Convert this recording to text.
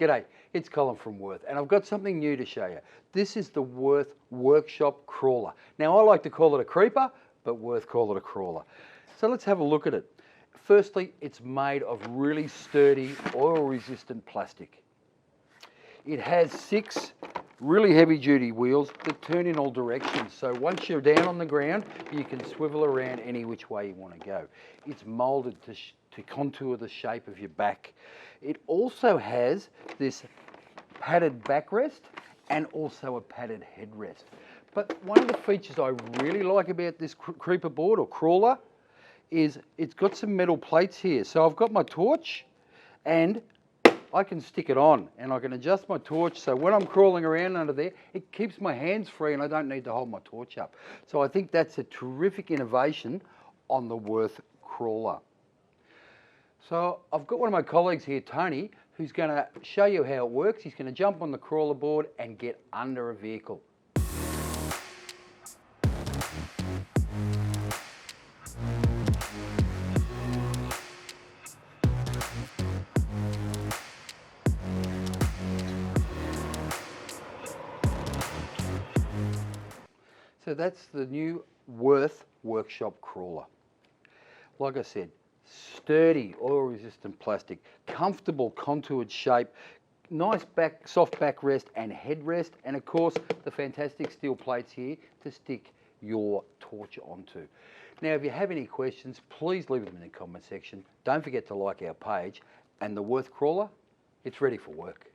G'day, it's Colin from Wurth, and I've got something new to show you. This is the Wurth Workshop Crawler. Now, I like to call it a creeper, but Wurth call it a crawler. So let's have a look at it. Firstly, it's made of really sturdy, oil-resistant plastic. It has 6 really heavy-duty wheels that turn in all directions. So once you're down on the ground, you can swivel around any which way you want to go. It's moulded to contour the shape of your back. It also has this padded backrest and also a padded headrest. But one of the features I really like about this creeper board or crawler is it's got some metal plates here. So I've got my torch and I can stick it on and I can adjust my torch so when I'm crawling around under there, it keeps my hands free and I don't need to hold my torch up. So I think that's a terrific innovation on the Wurth crawler. So I've got one of my colleagues here, Tony, who's going to show you how it works. He's going to jump on the crawler board and get under a vehicle. So that's the new Wurth Workshop Crawler. Like I said, sturdy, oil-resistant plastic, comfortable contoured shape, nice soft backrest and headrest, and of course the fantastic steel plates here to stick your torch onto. Now, if you have any questions, please leave them in the comment section. Don't forget to like our page, and the Wurth Crawler, it's ready for work.